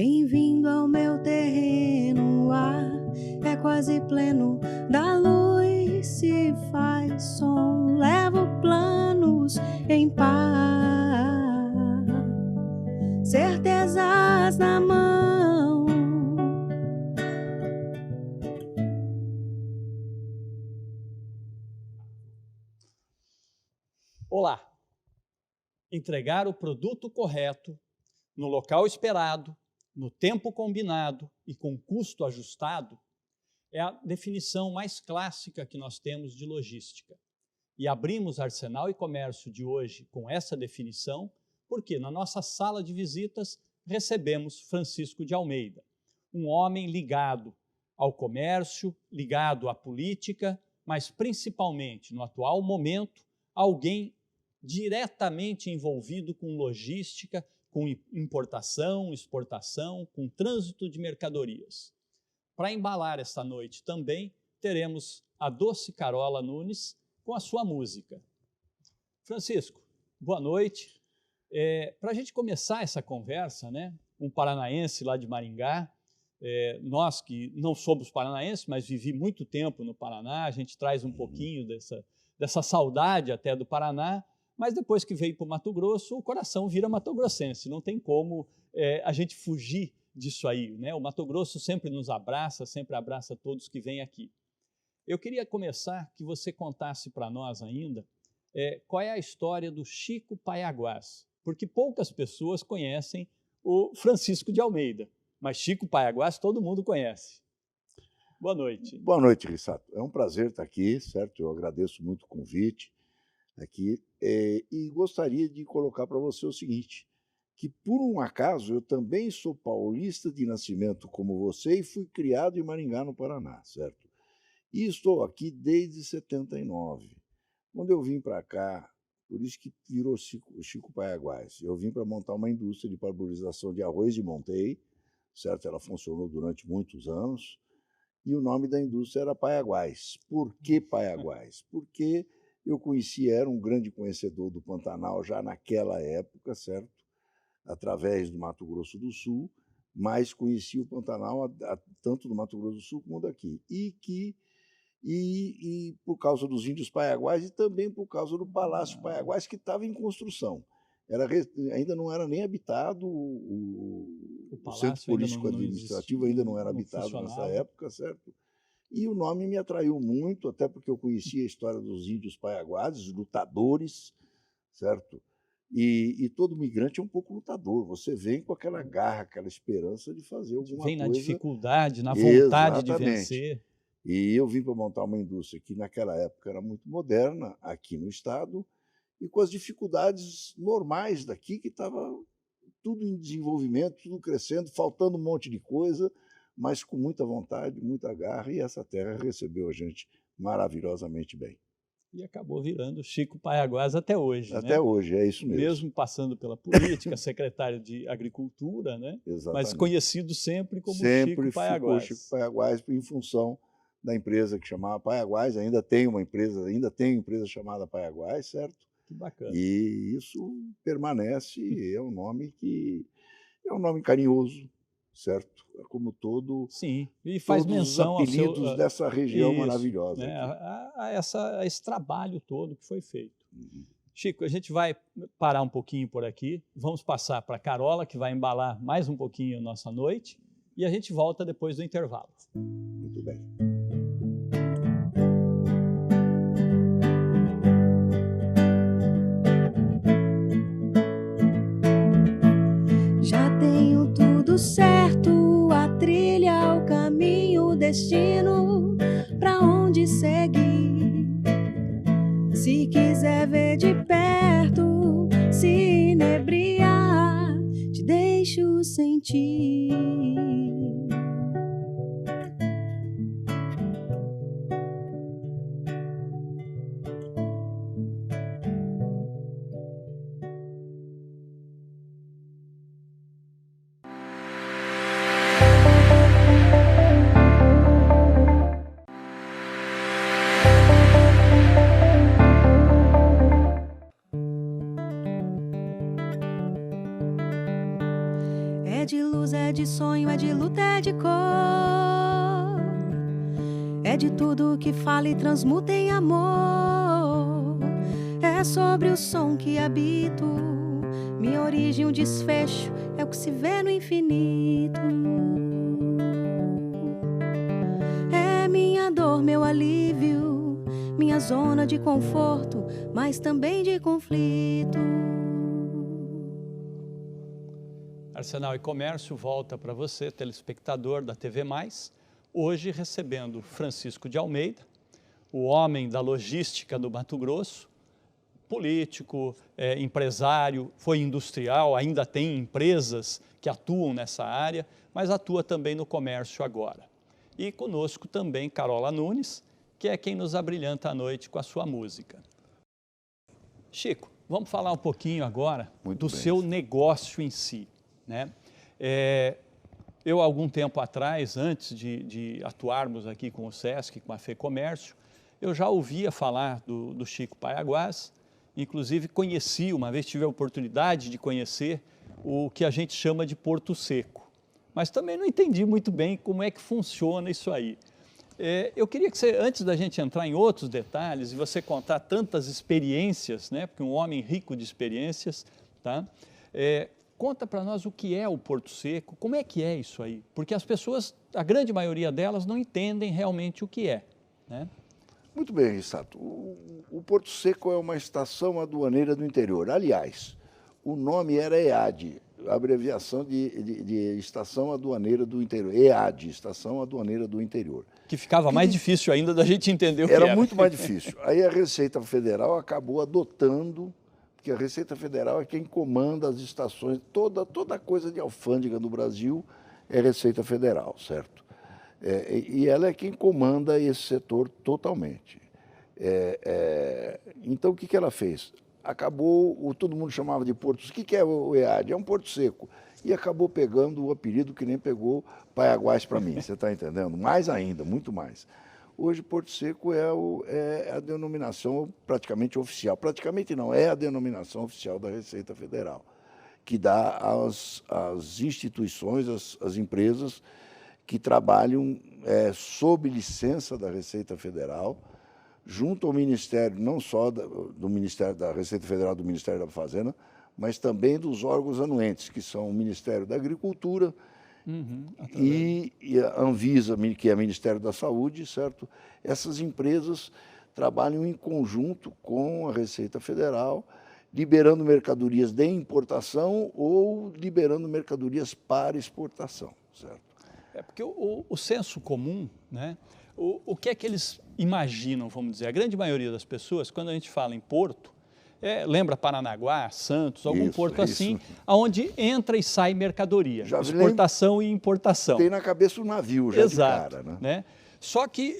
Bem-vindo ao meu terreno, o ar é quase pleno, da luz se faz som, levo planos em paz, certezas na mão. Olá! Entregar o produto correto, no local esperado, no tempo combinado e com custo ajustado é a definição mais clássica que nós temos de logística. E abrimos Arsenal e Comércio de hoje com essa definição porque na nossa sala de visitas recebemos Francisco de Almeida, um homem ligado ao comércio, ligado à política, mas principalmente no atual momento, alguém diretamente envolvido com logística, com importação, exportação, com trânsito de mercadorias. Para embalar esta noite também, teremos a Doce Carola Nunes com a sua música. Francisco, boa noite. Para a gente começar essa conversa, né, um paranaense lá de Maringá, nós que não somos paranaenses, mas vivi muito tempo no Paraná, a gente traz um pouquinho dessa saudade até do Paraná, mas depois que veio para o Mato Grosso, o coração vira matogrossense, não tem como a gente fugir disso aí, né? O Mato Grosso sempre nos abraça, sempre abraça todos que vêm aqui. Eu queria começar que você contasse para nós ainda qual é a história do Chico Paiaguás, porque poucas pessoas conhecem o Francisco de Almeida, mas Chico Paiaguás todo mundo conhece. Boa noite. Boa noite, Rissato. É um prazer estar aqui, certo? Eu agradeço muito o convite aqui e gostaria de colocar para você o seguinte, que por um acaso eu também sou paulista de nascimento como você e fui criado em Maringá, no Paraná, certo? E estou aqui desde 79. Quando eu vim para cá, por isso que virou Chico Paiaguás, eu vim para montar uma indústria de parborização de arroz e montei, certo? Ela funcionou durante muitos anos e o nome da indústria era Paiaguás. Por que Paiaguás? Porque eu era um grande conhecedor do Pantanal já naquela época, certo? Através do Mato Grosso do Sul, mas conhecia o Pantanal tanto do Mato Grosso do Sul como daqui. E por causa dos índios Paiaguás e também por causa do Palácio Paiaguás, que estava em construção. Ainda não era nem habitado, o centro político administrativo ainda não era habitado nessa época, certo? E o nome me atraiu muito, até porque eu conhecia a história dos índios paiaguases, lutadores, certo? E todo migrante é um pouco lutador. Você vem com aquela garra, aquela esperança de fazer alguma coisa. Vem na dificuldade, na vontade de vencer. E eu vim para montar uma indústria que naquela época era muito moderna, aqui no estado, e com as dificuldades normais daqui, que estava tudo em desenvolvimento, tudo crescendo, faltando um monte de coisa, mas com muita vontade, muita garra, e essa terra recebeu a gente maravilhosamente bem. E acabou virando Chico Paiaguás até hoje. Até hoje, é isso mesmo. Mesmo passando pela política, secretário de Agricultura, né? Exatamente. Mas conhecido sempre como Chico Paiaguás. Chico Paiaguás em função da empresa que chamava Paiaguás, ainda tem uma empresa chamada Paiaguás, certo? Que bacana. E isso permanece, é um nome carinhoso, certo? Como todo. Sim, e faz menção aos apelidos dessa região maravilhosa. Né, a esse trabalho todo que foi feito. Chico, a gente vai parar um pouquinho por aqui, vamos passar para a Carola, que vai embalar mais um pouquinho a nossa noite, e a gente volta depois do intervalo. Muito bem. Já tenho tudo certo, a trilha, o caminho, o destino, pra onde seguir. Se quiser ver de perto, se inebriar, te deixo sentir. É de luz, é de sonho, é de luta, é de cor. É de tudo que fala e transmuta em amor. É sobre o som que habito. Minha origem, um desfecho, é o que se vê no infinito. É minha dor, meu alívio, minha zona de conforto, mas também de conflito. Arsenal e Comércio volta para você, telespectador da TV+, hoje recebendo Francisco de Almeida, o homem da logística do Mato Grosso, político, empresário, foi industrial, ainda tem empresas que atuam nessa área, mas atua também no comércio agora. E conosco também Carola Nunes, que é quem nos abrilhanta a noite com a sua música. Chico, vamos falar um pouquinho agora do seu negócio em si, né? Eu, algum tempo atrás, antes de atuarmos aqui com o SESC, com a FEComércio, eu já ouvia falar do Chico Paiaguás, inclusive conheci, uma vez tive a oportunidade de conhecer o que a gente chama de Porto Seco, mas também não entendi muito bem como é que funciona isso aí. Eu queria que você, antes da gente entrar em outros detalhes e você contar tantas experiências, né, porque um homem rico de experiências, tá? Conta para nós o que é o Porto Seco, como é que é isso aí? Porque as pessoas, a grande maioria delas, não entendem realmente o que é, né? Muito bem, Sato. O Porto Seco é uma estação aduaneira do interior. Aliás, o nome era EAD, abreviação de Estação Aduaneira do Interior. EAD, Estação Aduaneira do Interior. Que ficava mais difícil ainda da gente entender o que era. Era muito mais difícil. Aí a Receita Federal acabou adotando, porque a Receita Federal é quem comanda as estações, toda coisa de alfândega no Brasil é Receita Federal, certo? E ela é quem comanda esse setor totalmente. Então, o que ela fez? Acabou, todo mundo chamava de Porto. O que é o EAD? É um Porto Seco. E acabou pegando o apelido que nem pegou Paiaguás para mim, você está entendendo? Mais ainda, muito mais. Hoje, Porto Seco é a denominação praticamente oficial. Praticamente não, é a denominação oficial da Receita Federal, que dá às instituições, às empresas que trabalham sob licença da Receita Federal, junto ao Ministério, não só do Ministério da Receita Federal, do Ministério da Fazenda, mas também dos órgãos anuentes, que são o Ministério da Agricultura e a Anvisa, que é o Ministério da Saúde, certo? Essas empresas trabalham em conjunto com a Receita Federal, liberando mercadorias de importação ou liberando mercadorias para exportação, certo? Porque o senso comum, né? O que é que eles imaginam, vamos dizer? A grande maioria das pessoas, quando a gente fala em porto, lembra Paranaguá, Santos, algum porto assim, onde entra e sai mercadoria, já exportação e importação. Tem na cabeça o navio já. Exato, de cara, né? Só que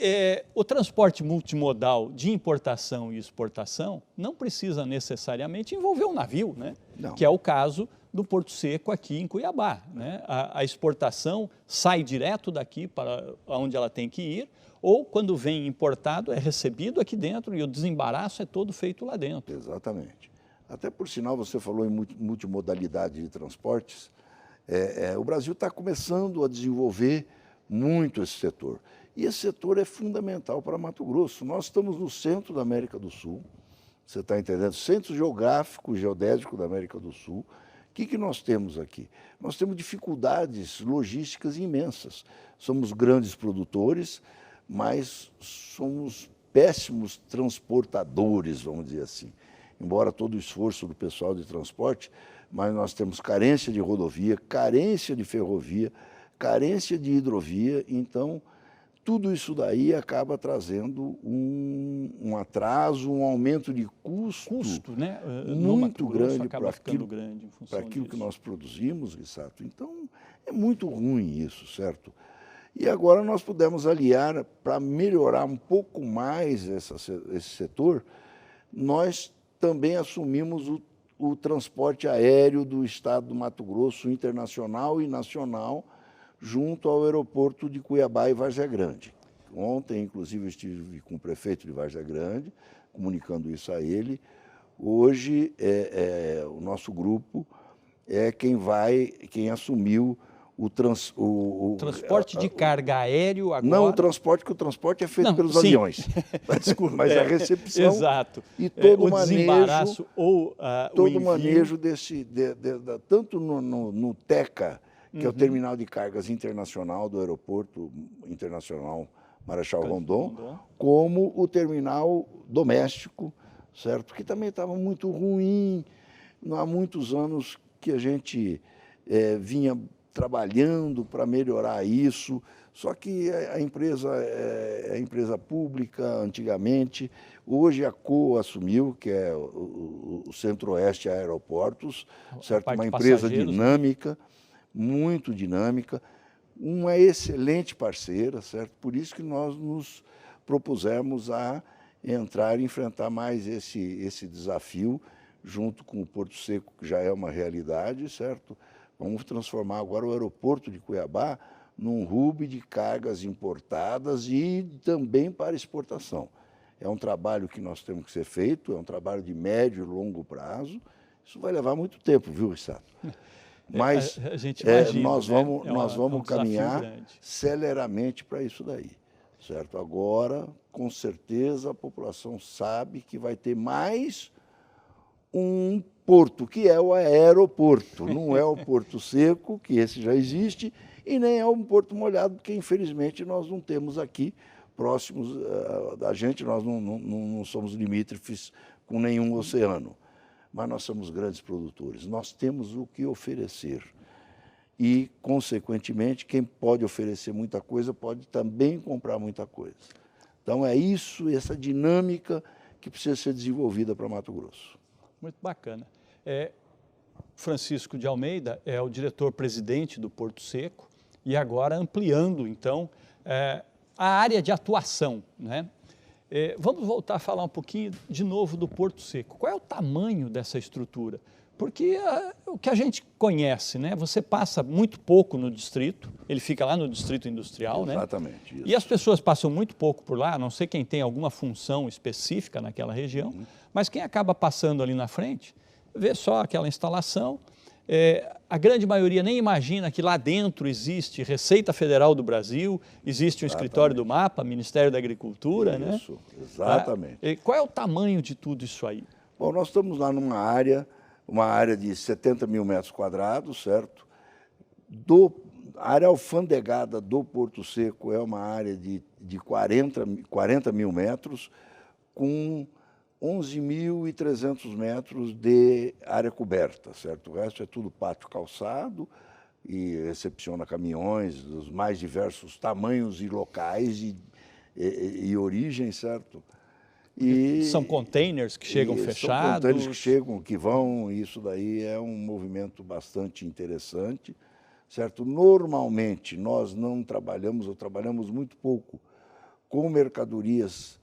o transporte multimodal de importação e exportação não precisa necessariamente envolver um navio, né? Não. Que é o caso do Porto Seco aqui em Cuiabá, né? A exportação sai direto daqui para onde ela tem que ir, ou quando vem importado é recebido aqui dentro e o desembaraço é todo feito lá dentro. Exatamente. Até por sinal, você falou em multimodalidade de transportes, o Brasil está começando a desenvolver muito esse setor. E esse setor é fundamental para Mato Grosso. Nós estamos no centro da América do Sul, você está entendendo? Centro geográfico, geodésico da América do Sul. O que nós temos aqui? Nós temos dificuldades logísticas imensas. Somos grandes produtores, mas somos péssimos transportadores, vamos dizer assim. Embora todo o esforço do pessoal de transporte, mas nós temos carência de rodovia, carência de ferrovia, carência de hidrovia, então tudo isso daí acaba trazendo um atraso, um aumento de custo né? muito grande para aquilo que nós produzimos, Rissato. Então, é muito ruim isso, certo? E agora nós pudemos aliar, para melhorar um pouco mais esse setor, nós também assumimos o transporte aéreo do estado do Mato Grosso, internacional e nacional, junto ao aeroporto de Cuiabá e Várzea Grande. Ontem, inclusive, eu estive com o prefeito de Várzea Grande, comunicando isso a ele. Hoje, o nosso grupo é quem assumiu Transporte de carga aéreo agora... Não o transporte, que o transporte é feito pelos aviões. Desculpa, mas a recepção exato. e todo o desembaraço ou todo o o manejo tanto no TECA, que é o Terminal de Cargas Internacional do Aeroporto Internacional Marechal Rondon, como o terminal doméstico, certo? Que também estava muito ruim. Há muitos anos que a gente vinha trabalhando para melhorar isso, só que a empresa é empresa pública antigamente, hoje a COA assumiu, que é o Centro-Oeste Aeroportos, certo? Uma empresa dinâmica, muito dinâmica, uma excelente parceira, certo? Por isso que nós nos propusemos a entrar e enfrentar mais esse desafio, junto com o Porto Seco, que já é uma realidade, certo? Vamos transformar agora o aeroporto de Cuiabá num hub de cargas importadas e também para exportação. É um trabalho que nós temos que ser feito, é um trabalho de médio e longo prazo. Isso vai levar muito tempo, viu, Rissato? Mas a gente imagina, nós vamos caminhar celeramente para isso daí, certo? Agora, com certeza, a população sabe que vai ter mais um porto, que é o aeroporto. Não é o Porto Seco, que esse já existe, e nem é um porto molhado, porque, infelizmente, nós não temos aqui, próximos da gente, nós não somos limítrofes com nenhum oceano. Mas nós somos grandes produtores, nós temos o que oferecer. E, consequentemente, quem pode oferecer muita coisa pode também comprar muita coisa. Então, é isso, essa dinâmica que precisa ser desenvolvida para Mato Grosso. Muito bacana. Francisco de Almeida é o diretor-presidente do Porto Seco e agora ampliando, então, a área de atuação, né? Vamos voltar a falar um pouquinho de novo do Porto Seco. Qual é o tamanho dessa estrutura? Porque o que a gente conhece, né? Você passa muito pouco no distrito, ele fica lá no distrito industrial, né? Exatamente. Isso. E as pessoas passam muito pouco por lá, a não sei quem tem alguma função específica naquela região, mas quem acaba passando ali na frente, vê só aquela instalação, a grande maioria nem imagina que lá dentro existe Receita Federal do Brasil, existe um escritório do MAPA, Ministério da Agricultura, né? Isso, exatamente. Qual é o tamanho de tudo isso aí? Bom, nós estamos lá numa área de 70 mil metros quadrados, certo? A área alfandegada do Porto Seco é uma área de 40 mil metros, com 11.300 metros de área coberta, certo? O resto é tudo pátio calçado e recepciona caminhões dos mais diversos tamanhos e locais e origens, certo? São containers que chegam fechados? São containers que chegam, que vão, e isso daí é um movimento bastante interessante, certo? Normalmente, nós não trabalhamos, ou trabalhamos muito pouco, com mercadorias,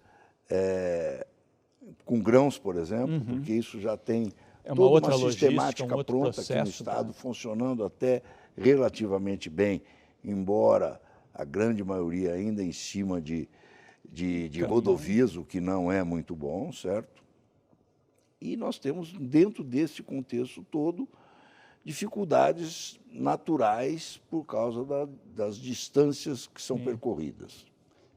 com grãos, por exemplo, porque isso já tem toda uma sistemática pronta aqui no Estado, funcionando até relativamente bem, embora a grande maioria ainda em cima de rodovias, o que não é muito bom, certo? E nós temos, dentro desse contexto todo, dificuldades naturais por causa das distâncias que são percorridas.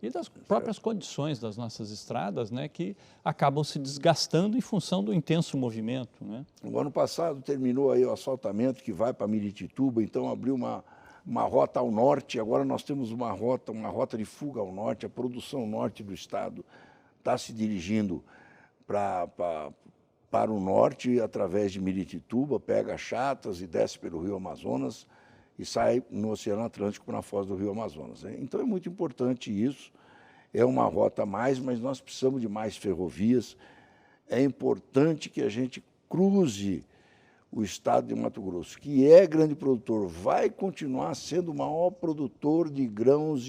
E das próprias condições das nossas estradas, né, que acabam se desgastando em função do intenso movimento, né? No ano passado terminou aí o asfaltamento que vai para Miritituba, então abriu uma rota ao norte, agora nós temos uma rota de fuga ao norte, a produção norte do estado está se dirigindo para o norte através de Miritituba, pega Chatas e desce pelo Rio Amazonas e sai no Oceano Atlântico na foz do Rio Amazonas. Então é muito importante isso, é uma rota a mais, mas nós precisamos de mais ferrovias, é importante que a gente cruze o estado de Mato Grosso, que é grande produtor, vai continuar sendo o maior produtor de grãos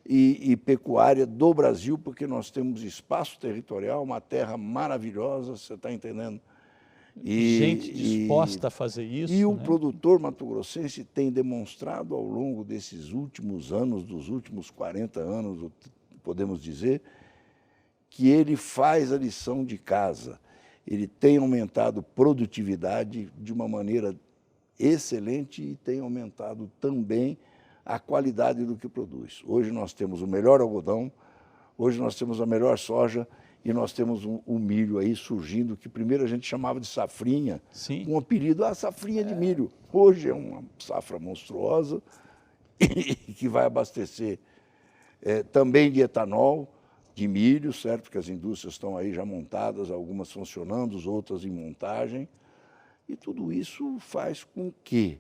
e pecuária do Brasil, porque nós temos espaço territorial, uma terra maravilhosa, você está entendendo? Gente disposta a fazer isso. E o produtor mato-grossense tem demonstrado ao longo desses últimos anos, dos últimos 40 anos, podemos dizer, que ele faz a lição de casa. Ele tem aumentado produtividade de uma maneira excelente e tem aumentado também a qualidade do que produz. Hoje nós temos o melhor algodão, hoje nós temos a melhor soja e nós temos o milho aí surgindo, que primeiro a gente chamava de safrinha, Sim. com o apelido, safrinha de milho. Hoje é uma safra monstruosa que vai abastecer também de etanol, de milho, certo? Porque as indústrias estão aí já montadas, algumas funcionando, outras em montagem. E tudo isso faz com que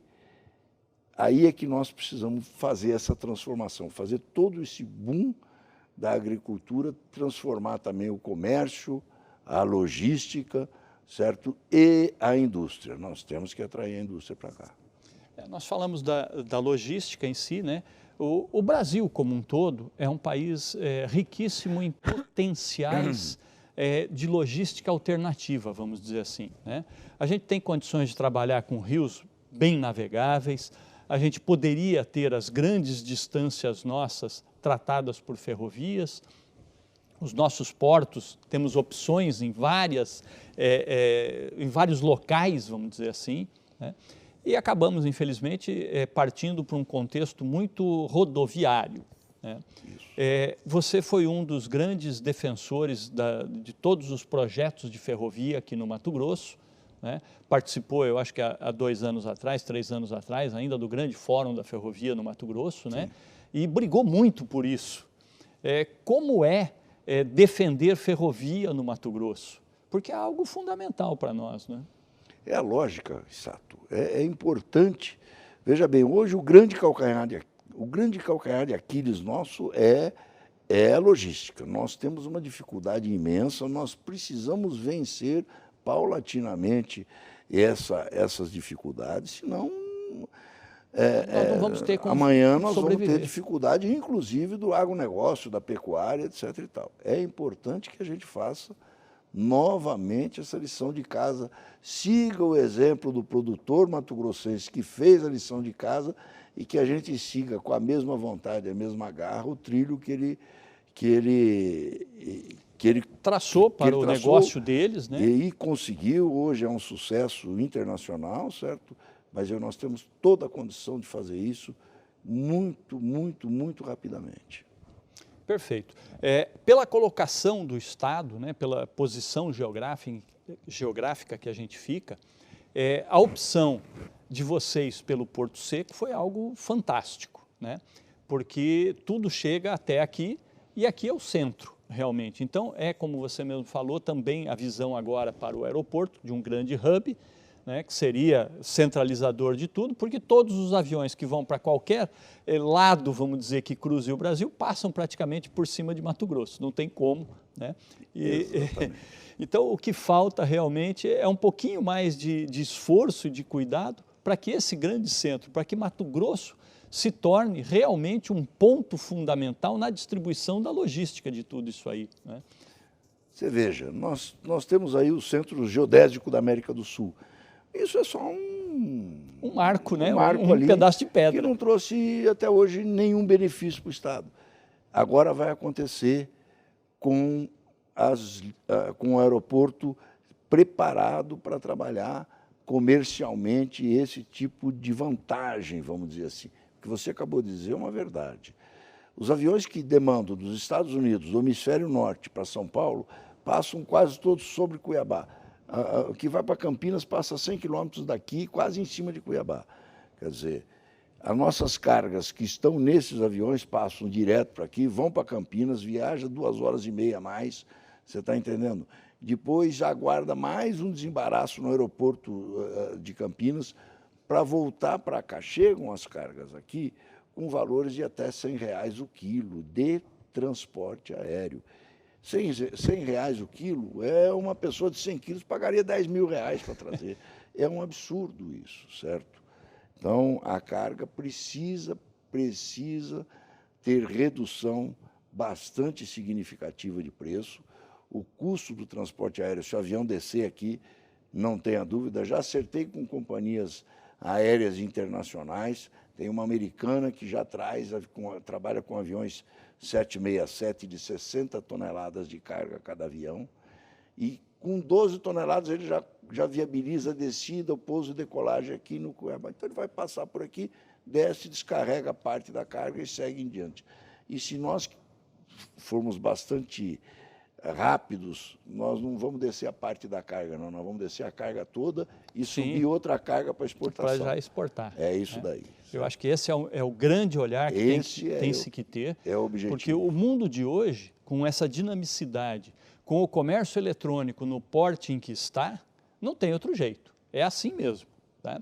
aí é que nós precisamos fazer essa transformação, fazer todo esse boom da agricultura, transformar também o comércio, a logística, certo? E a indústria. Nós temos que atrair a indústria para cá. Nós falamos da logística em si, né? O Brasil como um todo é um país riquíssimo em potenciais de logística alternativa, vamos dizer assim, né? A gente tem condições de trabalhar com rios bem navegáveis, a gente poderia ter as grandes distâncias nossas tratadas por ferrovias, os nossos portos, temos opções em vários locais, vamos dizer assim, né? E acabamos, infelizmente, partindo para um contexto muito rodoviário, né? Você foi um dos grandes defensores de todos os projetos de ferrovia aqui no Mato Grosso, né? Participou, eu acho que há 2 anos atrás, 3 anos atrás, ainda do grande fórum da ferrovia no Mato Grosso, né? E brigou muito por isso. Como defender ferrovia no Mato Grosso? Porque é algo fundamental para nós, né? É a lógica, Sato. É importante. Veja bem, hoje o grande calcanhar de Aquiles nosso é a logística. Nós temos uma dificuldade imensa, nós precisamos vencer paulatinamente essas dificuldades, senão nós não vamos ter como amanhã nós sobreviver. vamos ter dificuldade, inclusive do agronegócio, da pecuária, etc. e tal. É importante que a gente faça novamente essa lição de casa, siga o exemplo do produtor mato-grossense que fez a lição de casa e que a gente siga com a mesma vontade, a mesma garra, o trilho que ele traçou para o negócio deles, né? E conseguiu, hoje é um sucesso internacional, certo? Mas nós temos toda a condição de fazer isso muito, muito, muito rapidamente. Perfeito. Pela colocação do Estado, né, pela posição geográfica que a gente fica, a opção de vocês pelo Porto Seco foi algo fantástico, né? Porque tudo chega até aqui e aqui é o centro, realmente. Então, como você mesmo falou, também a visão agora para o aeroporto de um grande hub, né, que seria centralizador de tudo, porque todos os aviões que vão para qualquer lado, vamos dizer, que cruze o Brasil, passam praticamente por cima de Mato Grosso, não tem como, né? Então, o que falta realmente é um pouquinho mais de esforço e de cuidado para que esse grande centro, para que Mato Grosso se torne realmente um ponto fundamental na distribuição da logística de tudo isso aí, né? Você veja, nós temos aí o Centro Geodésico da América do Sul. Isso é só um marco, né? Um ali, pedaço de pedra. Que não trouxe até hoje nenhum benefício para o Estado. Agora vai acontecer com o aeroporto preparado para trabalhar comercialmente esse tipo de vantagem, vamos dizer assim. O que você acabou de dizer é uma verdade. Os aviões que demandam dos Estados Unidos, do hemisfério norte para São Paulo, passam quase todos sobre Cuiabá. O que vai para Campinas passa 100 quilômetros daqui, quase em cima de Cuiabá. Quer dizer, as nossas cargas que estão nesses aviões passam direto para aqui, vão para Campinas, viajam 2h30 a mais, você está entendendo? Depois já aguarda mais um desembaraço no aeroporto de Campinas para voltar para cá. Chegam as cargas aqui com valores de até R$100 o quilo de transporte aéreo. R$100 o quilo, uma pessoa de 100 quilos pagaria R$10.000 para trazer. É um absurdo isso, certo? Então, a carga precisa ter redução bastante significativa de preço. O custo do transporte aéreo, se o avião descer aqui, não tenha dúvida, já acertei com companhias aéreas internacionais, tem uma americana que já trabalha com aviões 767 de 60 toneladas de carga a cada avião, e com 12 toneladas ele já viabiliza a descida, o pouso e decolagem aqui no Cuiabá. Então ele vai passar por aqui, desce, descarrega parte da carga e segue em diante. E se nós formos bastante rápidos, nós não vamos descer a parte da carga, não, nós vamos descer a carga toda e subir outra carga para exportação. Para já exportar. É isso daí. Eu acho que esse é o grande olhar que tem-se que ter. É o objetivo. Porque o mundo de hoje, com essa dinamicidade, com o comércio eletrônico no porte em que está, não tem outro jeito. É assim mesmo. Tá?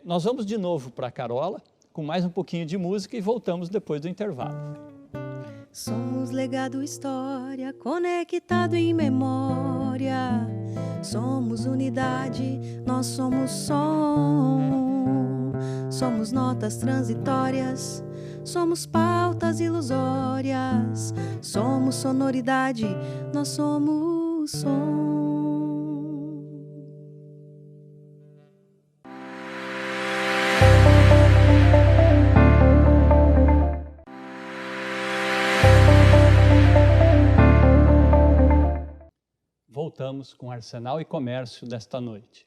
Nós vamos de novo para a Carola, com mais um pouquinho de música e voltamos depois do intervalo. Somos legado, história, conectado em memória. Somos unidade, nós somos som. Somos notas transitórias, somos pautas ilusórias. Somos sonoridade, nós somos som. Voltamos com Arsenal e Comércio desta noite.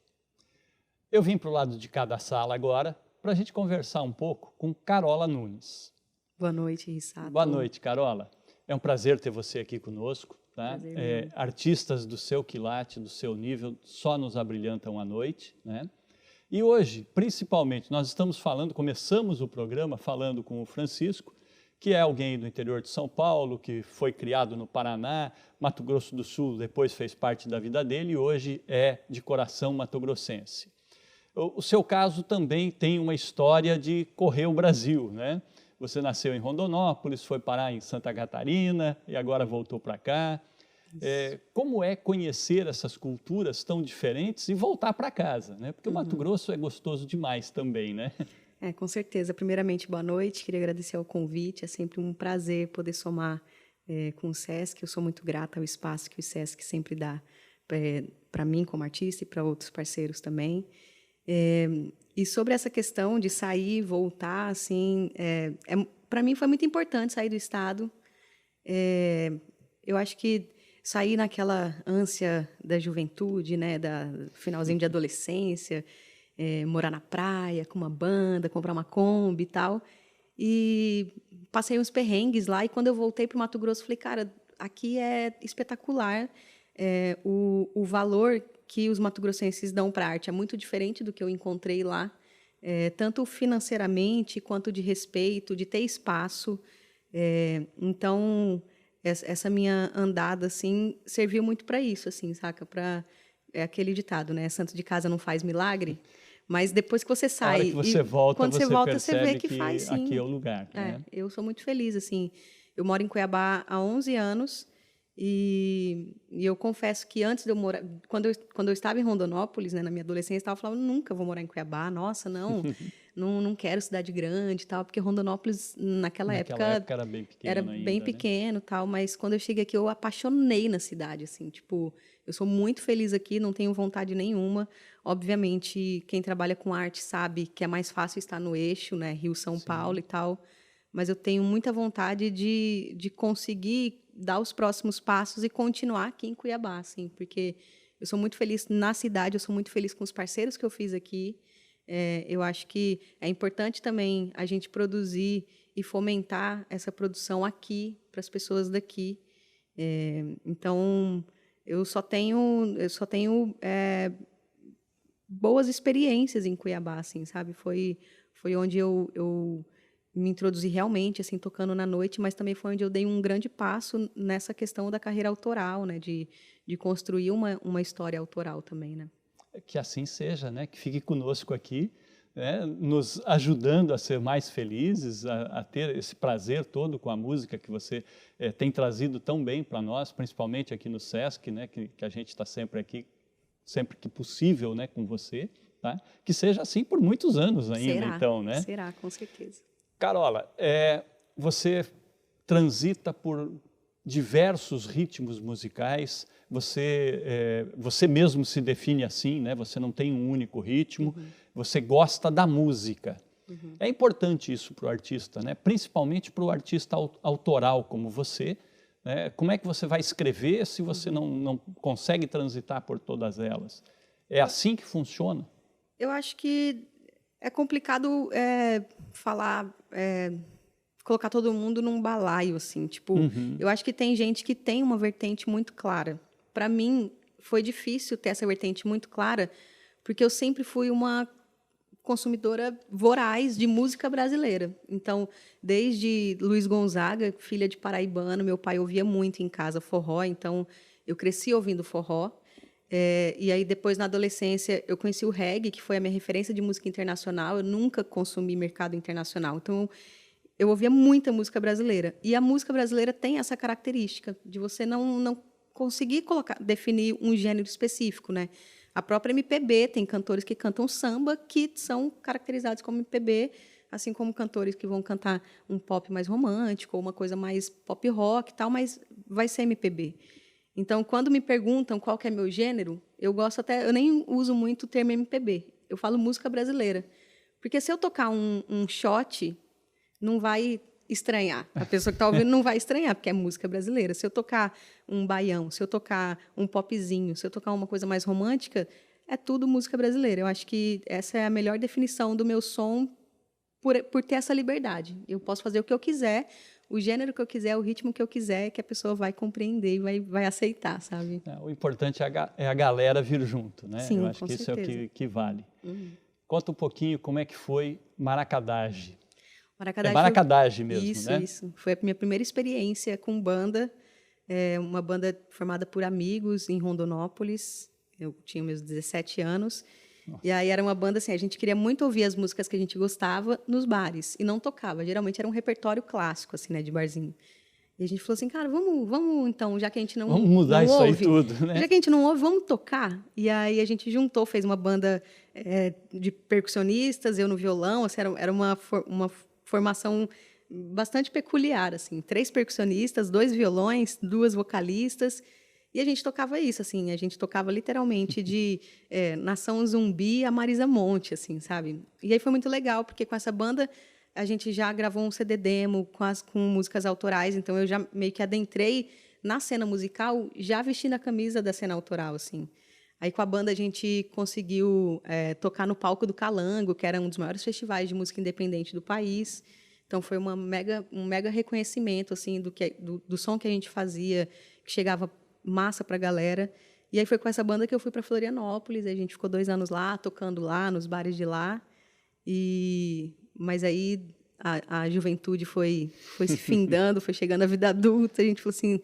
Eu vim para o lado de cada sala agora para a gente conversar um pouco com Carola Nunes. Boa noite, Rissato. Boa noite, Carola. É um prazer ter você aqui conosco. Tá? Artistas do seu quilate, do seu nível, só nos abrilhantam à noite. Né? E hoje, principalmente, nós estamos começamos o programa falando com o Francisco, que é alguém do interior de São Paulo, que foi criado no Paraná, Mato Grosso do Sul, depois fez parte da vida dele e hoje é de coração matogrossense. O seu caso também tem uma história de correr o Brasil, né? Você nasceu em Rondonópolis, foi parar em Santa Catarina e agora voltou para cá. Como é conhecer essas culturas tão diferentes e voltar para casa, né? Porque o Mato Grosso é gostoso demais também, né? Com certeza. Primeiramente, boa noite. Queria agradecer ao convite. É sempre um prazer poder somar com o SESC. Eu sou muito grata ao espaço que o SESC sempre dá para mim como artista e para outros parceiros também. E sobre essa questão de sair e voltar, assim, para mim foi muito importante sair do estado. Eu acho que sair naquela ânsia da juventude, né, da finalzinho de adolescência, morar na praia com uma banda, comprar uma Kombi e tal. E passei uns perrengues lá e quando eu voltei para o Mato Grosso, falei, cara, aqui é espetacular. O valor que os mato-grossenses dão para a arte é muito diferente do que eu encontrei lá, tanto financeiramente quanto de respeito, de ter espaço. Então, essa minha andada assim serviu muito para isso, assim, saca? É aquele ditado, né? Santo de casa não faz milagre. Mas depois que você sai... A hora que você volta, quando você volta, você vê que faz, sim. Aqui é o lugar. Né? Eu sou muito feliz, assim. Eu moro em Cuiabá há 11 anos e eu confesso que antes de eu morar... Quando eu estava em Rondonópolis, né, na minha adolescência, eu estava falando, nunca vou morar em Cuiabá. Nossa, não quero cidade grande e tal, porque Rondonópolis, naquela época era bem pequeno era ainda, bem pequeno, né? Tal, mas quando eu cheguei aqui, eu apaixonei na cidade, assim, tipo... Eu sou muito feliz aqui, não tenho vontade nenhuma. Obviamente, quem trabalha com arte sabe que é mais fácil estar no eixo, né? Rio, São Paulo e tal. Mas eu tenho muita vontade de conseguir dar os próximos passos e continuar aqui em Cuiabá, assim, porque eu sou muito feliz na cidade, eu sou muito feliz com os parceiros que eu fiz aqui. Eu acho que é importante também a gente produzir e fomentar essa produção aqui, para as pessoas daqui. Então... Eu só tenho boas experiências em Cuiabá, assim, sabe? Foi onde eu me introduzi realmente, assim, tocando na noite, mas também foi onde eu dei um grande passo nessa questão da carreira autoral, né? De construir uma história autoral também, né? Que assim seja, né? Que fique conosco aqui, né? Nos ajudando a ser mais felizes, a ter esse prazer todo com a música que você tem trazido tão bem para nós, principalmente aqui no SESC, né? Que a gente está sempre aqui, sempre que possível, né? Com você, tá? Que seja assim por muitos anos ainda, então, né? Será, com certeza. Carola, você transita por diversos ritmos musicais, você mesmo se define assim, né? Você não tem um único ritmo, você gosta da música. É importante isso para o artista, né? Principalmente para o artista autoral como você, né? Como é que você vai escrever se você não consegue transitar por todas elas? É assim que funciona? Eu acho que é complicado falar, colocar todo mundo num balaio, assim. Tipo, eu acho que tem gente que tem uma vertente muito clara. Para mim, foi difícil ter essa vertente muito clara, porque eu sempre fui uma consumidora voraz de música brasileira. Então, desde Luiz Gonzaga, filha de paraibano, meu pai ouvia muito em casa forró, então eu cresci ouvindo forró. E aí, depois, na adolescência, eu conheci o reggae, que foi a minha referência de música internacional. Eu nunca consumi mercado internacional. Então, eu ouvia muita música brasileira. E a música brasileira tem essa característica de você não conseguir definir um gênero específico, né? A própria MPB tem cantores que cantam samba que são caracterizados como MPB, assim como cantores que vão cantar um pop mais romântico ou uma coisa mais pop rock e tal, mas vai ser MPB. Então, quando me perguntam qual que é meu gênero, eu nem uso muito o termo MPB. Eu falo música brasileira. Porque se eu tocar um shot, não vai estranhar. A pessoa que está ouvindo não vai estranhar, porque é música brasileira. Se eu tocar um baião, se eu tocar um popzinho, se eu tocar uma coisa mais romântica, é tudo música brasileira. Eu acho que essa é a melhor definição do meu som por ter essa liberdade. Eu posso fazer o que eu quiser, o gênero que eu quiser, o ritmo que eu quiser, que a pessoa vai compreender e vai aceitar, sabe? O importante é a galera vir junto, né? Sim, eu acho que certeza. Isso é o que vale. Conta um pouquinho como é que foi Maracadagem. Maracadagem mesmo, né? Isso. Foi a minha primeira experiência com banda, uma banda formada por amigos em Rondonópolis. Eu tinha meus 17 anos. Nossa. E aí era uma banda assim, a gente queria muito ouvir as músicas que a gente gostava nos bares e não tocava. Geralmente era um repertório clássico, assim, né, de barzinho. E a gente falou assim, cara, vamos então, já que a gente não ouve... Vamos mudar isso aí tudo, né? Já que a gente não ouve, vamos tocar? E aí a gente juntou, fez uma banda de percussionistas, eu no violão, assim, era uma formação bastante peculiar, assim, 3 percussionistas, 2 violões, 2 vocalistas, e a gente tocava isso, assim, a gente tocava literalmente de Nação Zumbi a Marisa Monte, assim, sabe? E aí foi muito legal, porque com essa banda a gente já gravou um CD demo com músicas autorais, então eu já meio que adentrei na cena musical, já vestindo a camisa da cena autoral, assim. Aí, com a banda, a gente conseguiu tocar no palco do Calango, que era um dos maiores festivais de música independente do país. Então, foi um mega reconhecimento assim, do som que a gente fazia, que chegava massa para a galera. E aí foi com essa banda que eu fui para Florianópolis. A gente ficou 2 anos lá, tocando lá, nos bares de lá. Mas aí a juventude foi se findando, foi chegando a vida adulta. A gente falou assim,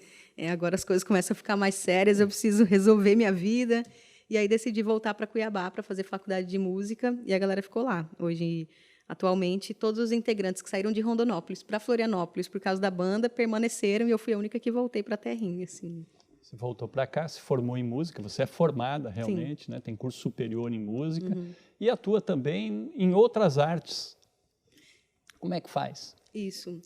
agora as coisas começam a ficar mais sérias, eu preciso resolver minha vida. E aí decidi voltar para Cuiabá para fazer faculdade de música e a galera ficou lá. Hoje, atualmente, todos os integrantes que saíram de Rondonópolis para Florianópolis por causa da banda permaneceram e eu fui a única que voltei para a terrinha, assim. Você voltou para cá, se formou em música, você é formada realmente, né? Tem curso superior em música e atua também em outras artes. Como é que faz? Isso.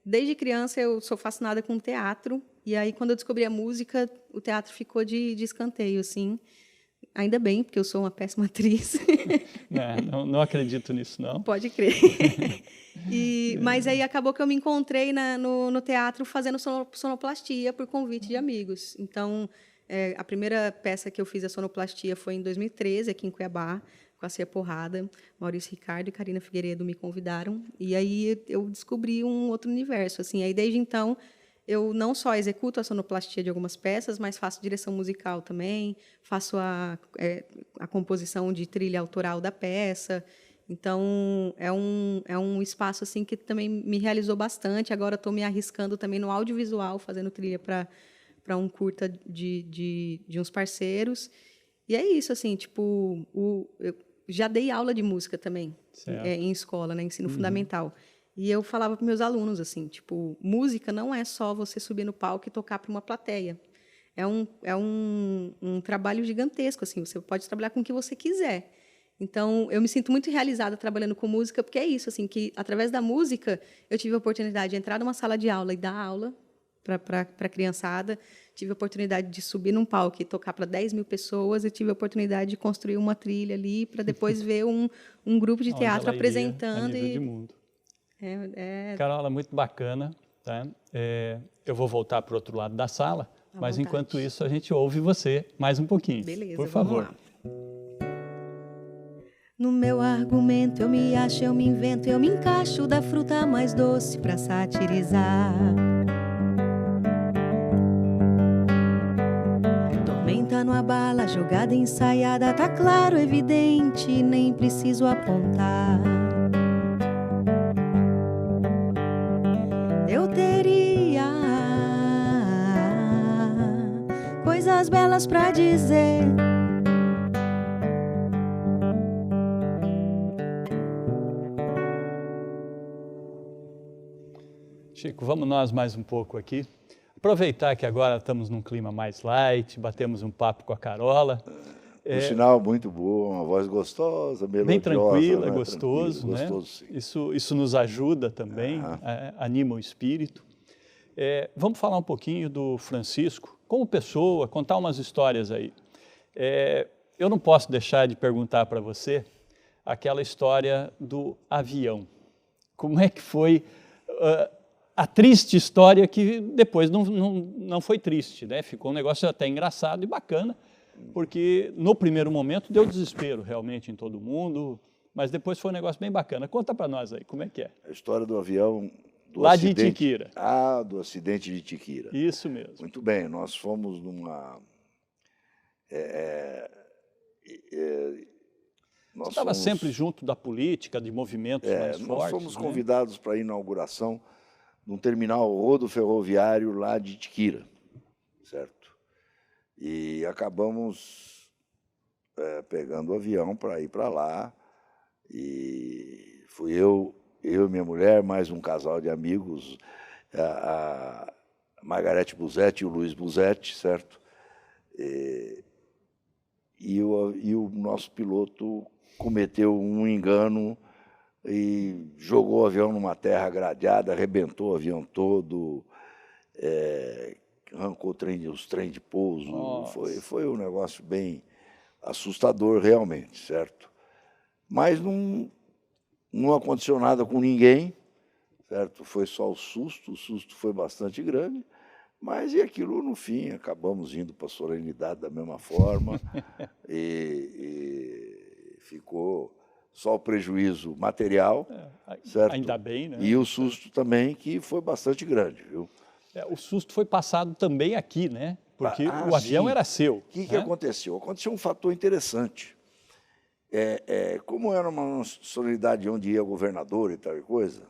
Desde criança eu sou fascinada com teatro e aí quando eu descobri a música, o teatro ficou de escanteio, assim. Ainda bem, porque eu sou uma péssima atriz. Não acredito nisso, não. Pode crer. Mas aí acabou que eu me encontrei no teatro fazendo sonoplastia por convite de amigos. Então, a primeira peça que eu fiz a sonoplastia foi em 2013, aqui em Cuiabá, com a Cia Porrada. Maurício Ricardo e Karina Figueiredo me convidaram. E aí eu descobri um outro universo. Assim. Aí, desde então, eu não só executo a sonoplastia de algumas peças, mas faço direção musical também, faço a composição de trilha autoral da peça. Então, é um espaço assim, que também me realizou bastante. Agora estou me arriscando também no audiovisual, fazendo trilha para um curta de uns parceiros. E é isso, assim, tipo, eu já dei aula de música também, em escola, né, ensino fundamental. E eu falava para meus alunos, assim, tipo, música não é só você subir no palco e tocar para uma plateia. É um trabalho gigantesco, assim, você pode trabalhar com o que você quiser. Então, eu me sinto muito realizada trabalhando com música, porque é isso, assim, que através da música eu tive a oportunidade de entrar numa sala de aula e dar aula para a criançada, tive a oportunidade de subir num palco e tocar para 10 mil pessoas, e tive a oportunidade de construir uma trilha ali para depois ver um grupo de teatro apresentando. A nível de mundo. Carola, muito bacana. Tá? Eu vou voltar para o outro lado da sala, À mas vontade. enquanto isso a gente ouve você mais um pouquinho. Beleza, por vamos favor. lá. No meu argumento eu me acho, eu me invento, eu me encaixo da fruta mais doce pra satirizar. Tormenta no abala, jogada ensaiada, tá claro, evidente, nem preciso apontar. Eu teria coisas belas pra dizer. Chico, vamos nós mais um pouco aqui. Aproveitar que agora estamos num clima mais light, batemos um papo com a Carola. Por sinal, muito boa, uma voz gostosa, melodiosa. Bem tranquila, né? gostoso, Tranquilo, né? gostoso, sim. Isso nos ajuda também, anima o espírito. Vamos falar um pouquinho do Francisco, como pessoa, contar umas histórias aí. Eu não posso deixar de perguntar para você aquela história do avião. Como é que foi a triste história que depois não foi triste, né? Ficou um negócio até engraçado e bacana, porque no primeiro momento deu desespero realmente em todo mundo, mas depois foi um negócio bem bacana. Conta para nós aí, como é que é? A história do avião... Lá de Itiquira. Do acidente de Itiquira. Isso mesmo. Muito bem, nós fomos numa... Você estava sempre junto da política, de movimentos mais fortes. Nós fomos né? convidados para a inauguração de um terminal rodoferroviário lá de Itiquira, certo? E acabamos pegando o avião para ir para lá, e fui eu e minha mulher, mais um casal de amigos, a Margarete Busetti e o Luiz Busetti, certo? E o nosso piloto cometeu um engano e jogou o avião numa terra gradeada, arrebentou o avião todo, arrancou os trem de pouso. Foi um negócio bem assustador realmente, certo? Mas não aconteceu nada com ninguém, certo? Foi só o susto foi bastante grande, mas e aquilo, no fim, acabamos indo para a solenidade da mesma forma e ficou só o prejuízo material, certo? Ainda bem, né? E o susto também, que foi bastante grande, viu? O susto foi passado também aqui, né? Porque o avião sim. era seu. O que aconteceu? Aconteceu um fator interessante. Como era uma solenidade onde ia governador e tal e coisa,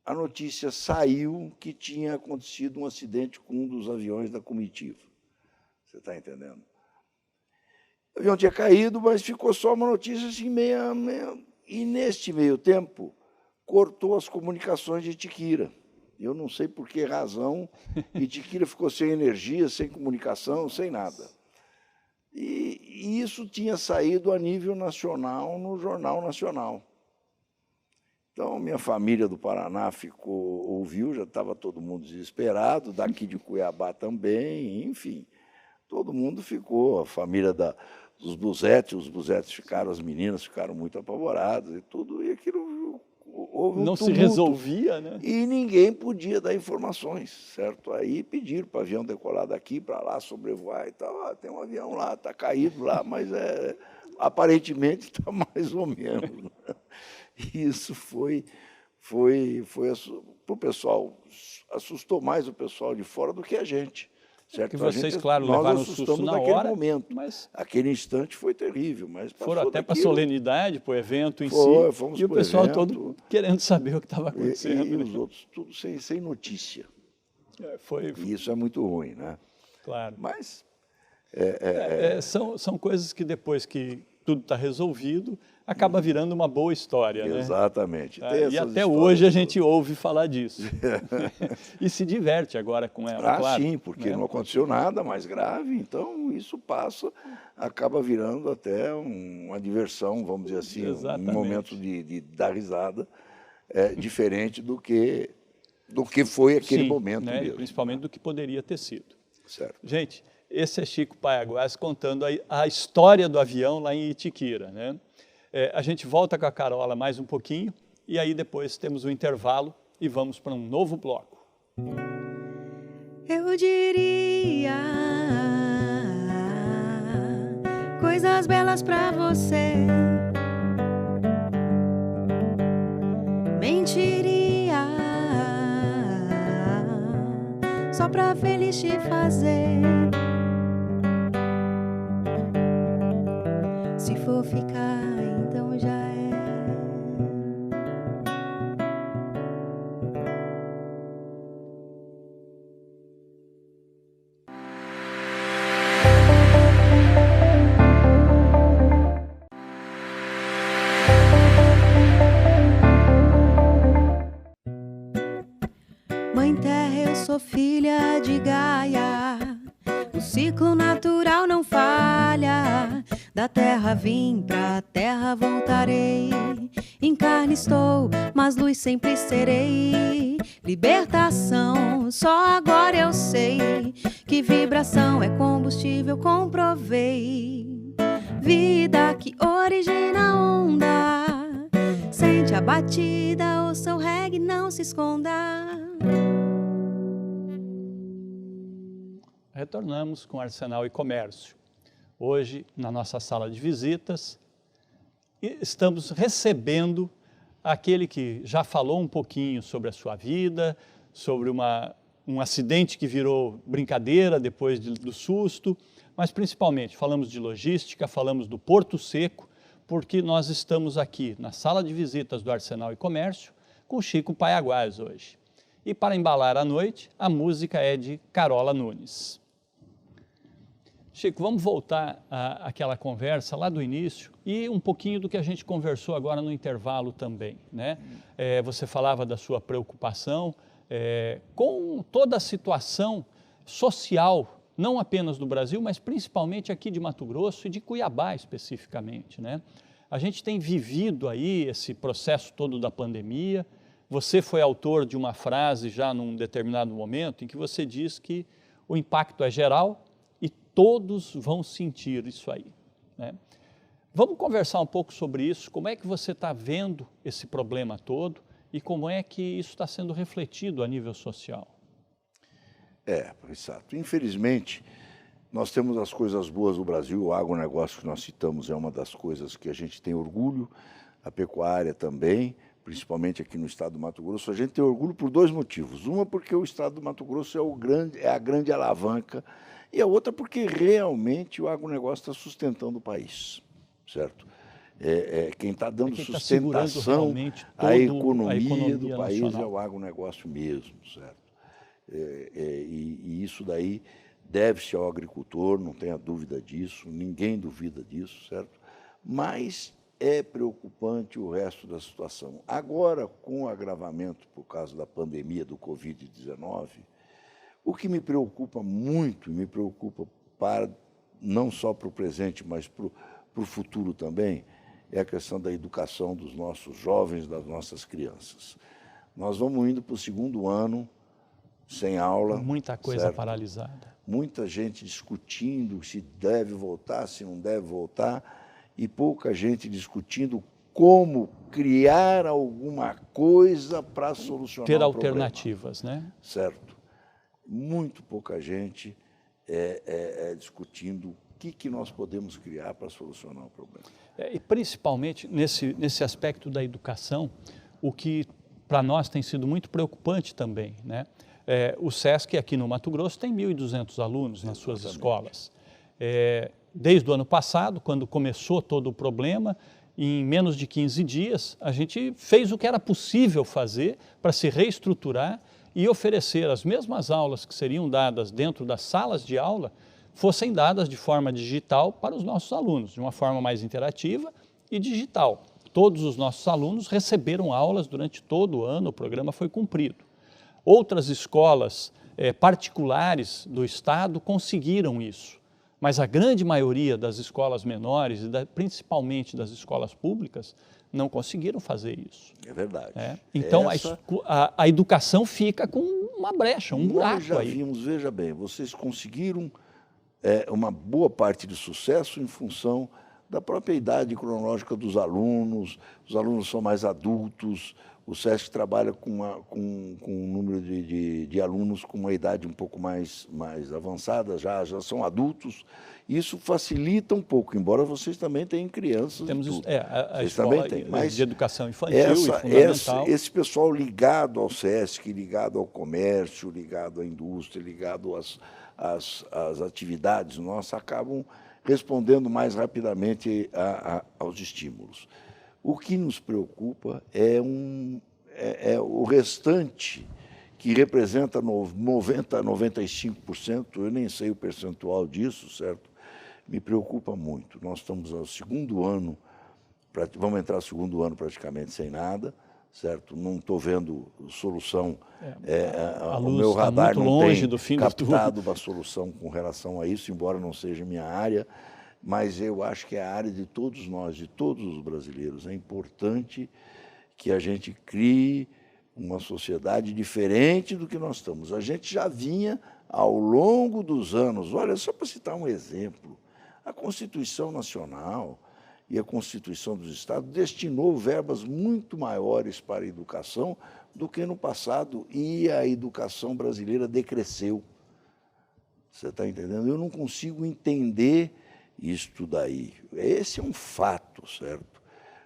a notícia saiu que tinha acontecido um acidente com um dos aviões da comitiva. Você está entendendo? O avião tinha caído, mas ficou só uma notícia assim, meia. E neste meio tempo, cortou as comunicações de Itiquira. Eu não sei por que razão, Itiquira ficou sem energia, sem comunicação, sem nada. E isso tinha saído a nível nacional, no Jornal Nacional. Então, minha família do Paraná ouviu, já estava todo mundo desesperado, daqui de Cuiabá também, enfim. Todo mundo ficou, a família dos Busetti, os Busetti ficaram, as meninas ficaram muito apavoradas e tudo, e aquilo houve um Não tumulto, se resolvia, né? E ninguém podia dar informações, certo? Aí pediram para o avião decolar daqui para lá, sobrevoar e tal. Tem um avião lá, está caído lá, mas aparentemente está mais ou menos. E isso foi para o pessoal, assustou mais o pessoal de fora do que a gente. Certo? Que vocês, claro, nós levaram um susto na hora, momento. mas aquele instante foi terrível, mas foram até para a solenidade, para o evento em si, fomos e o pro pessoal evento, todo querendo saber o que estava acontecendo. E os outros tudo sem notícia. Foi, E isso é muito ruim, né? claro. Mas são coisas que depois que tudo está resolvido, acaba virando uma boa história, né? Exatamente. E até hoje a gente ouve falar disso. E se diverte agora com ela, claro. Sim, porque não aconteceu nada mais grave, então isso acaba virando até uma diversão, vamos dizer assim, Exatamente. Um momento de dar risada, diferente do que foi aquele momento né? mesmo. Principalmente do que poderia ter sido. Certo. Gente, esse é Chico Paiaguás contando a história do avião lá em Itiquira, né? A gente volta com a Carola mais um pouquinho e aí depois temos o intervalo e vamos para um novo bloco. Eu diria coisas belas pra você, mentiria só pra feliz te fazer. Se for ficar, então já é. Mãe Terra, eu sou filha de Gaia. O ciclo natural não falha. Da terra vim, pra terra voltarei. Em carne estou, mas luz sempre serei. Libertação, só agora eu sei que vibração é combustível, comprovei. Vida que origina onda, sente a batida, ouça o reggae, não se esconda. Retornamos com Arsenal e Comércio. Hoje, na nossa sala de visitas, estamos recebendo aquele que já falou um pouquinho sobre a sua vida, sobre um acidente que virou brincadeira depois do susto, mas principalmente falamos de logística, falamos do Porto Seco, porque nós estamos aqui na sala de visitas do Arsenal e Comércio com Chico Paiaguás hoje. E para embalar a noite, a música é de Carola Nunes. Chico, vamos voltar àquela conversa lá do início e um pouquinho do que a gente conversou agora no intervalo também, né? Você falava da sua preocupação com toda a situação social, não apenas do Brasil, mas principalmente aqui de Mato Grosso e de Cuiabá especificamente, né? A gente tem vivido aí esse processo todo da pandemia. Você foi autor de uma frase já num determinado momento em que você diz que o impacto é geral e todos vão sentir isso aí, né? Vamos conversar um pouco sobre isso, como é que você está vendo esse problema todo e como é que isso está sendo refletido a nível social? Exato. Infelizmente, nós temos as coisas boas do Brasil, o agronegócio que nós citamos é uma das coisas que a gente tem orgulho, a pecuária também, principalmente aqui no estado do Mato Grosso. A gente tem orgulho por dois motivos. Uma, porque o estado do Mato Grosso é a grande alavanca, e a outra porque realmente o agronegócio está sustentando o país, certo? Quem está dando sustentação à economia do país nacional. É o agronegócio mesmo, certo? E isso daí deve-se ao agricultor, não tenha dúvida disso, ninguém duvida disso, certo? Mas é preocupante o resto da situação. Agora, com o agravamento por causa da pandemia do Covid-19, o que me preocupa muito, me preocupa não só para o presente, mas para o futuro também, é a questão da educação dos nossos jovens, das nossas crianças. Nós vamos indo para o segundo ano sem aula. Muita coisa certo? Paralisada. Muita gente discutindo se deve voltar, se não deve voltar, e pouca gente discutindo como criar alguma coisa para solucionar ter o alternativas, problema. Né? Certo. Muito pouca gente discutindo o que nós podemos criar para solucionar o problema. E principalmente nesse aspecto da educação, o que para nós tem sido muito preocupante também, né? O SESC aqui no Mato Grosso tem 1.200 alunos nas suas escolas. Desde o ano passado, quando começou todo o problema, em menos de 15 dias, a gente fez o que era possível fazer para se reestruturar e oferecer as mesmas aulas que seriam dadas dentro das salas de aula, fossem dadas de forma digital para os nossos alunos, de uma forma mais interativa e digital. Todos os nossos alunos receberam aulas durante todo o ano, o programa foi cumprido. Outras escolas particulares do estado conseguiram isso, mas a grande maioria das escolas menores, e principalmente das escolas públicas, não conseguiram fazer isso. É verdade. Então, a educação fica com uma brecha, um buraco aí. Nós já vimos, veja bem, vocês conseguiram uma boa parte de sucesso em função da própria idade cronológica dos alunos, os alunos são mais adultos, o SESC trabalha com um número de alunos com uma idade um pouco mais avançada, já são adultos. Isso facilita um pouco, embora vocês também tenham crianças. Temos e tudo. a Vocês escola também têm, mas de educação infantil e fundamental. esse pessoal ligado ao SESC, ligado ao comércio, ligado à indústria, ligado às atividades nossas, acabam respondendo mais rapidamente aos estímulos. O que nos preocupa é o restante, que representa 90% a 95%, eu nem sei o percentual disso, certo? Me preocupa muito. Nós estamos no segundo ano, vamos entrar no segundo ano praticamente sem nada, certo? Não estou vendo solução, o meu radar não tem captado uma solução com relação a isso, embora não seja minha área, mas eu acho que é a área de todos nós, de todos os brasileiros. É importante que a gente crie uma sociedade diferente do que nós estamos. A gente já vinha, ao longo dos anos, olha, só para citar um exemplo, a Constituição Nacional e a Constituição dos Estados destinou verbas muito maiores para a educação do que no passado, e a educação brasileira decresceu. Você está entendendo? Eu não consigo entender isto daí. Esse é um fato, certo?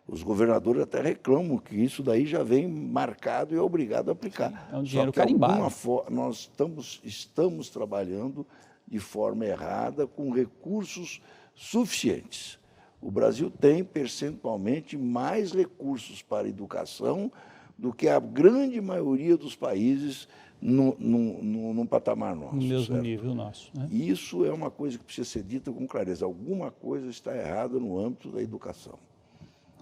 Os governadores até reclamam que isso daí já vem marcado e é obrigado a aplicar. É um dinheiro carimbado. Nós estamos trabalhando de forma errada, com recursos suficientes. O Brasil tem, percentualmente, mais recursos para a educação do que a grande maioria dos países num patamar nosso. No mesmo certo? nível nosso. Né? Isso é uma coisa que precisa ser dita com clareza. Alguma coisa está errada no âmbito da educação.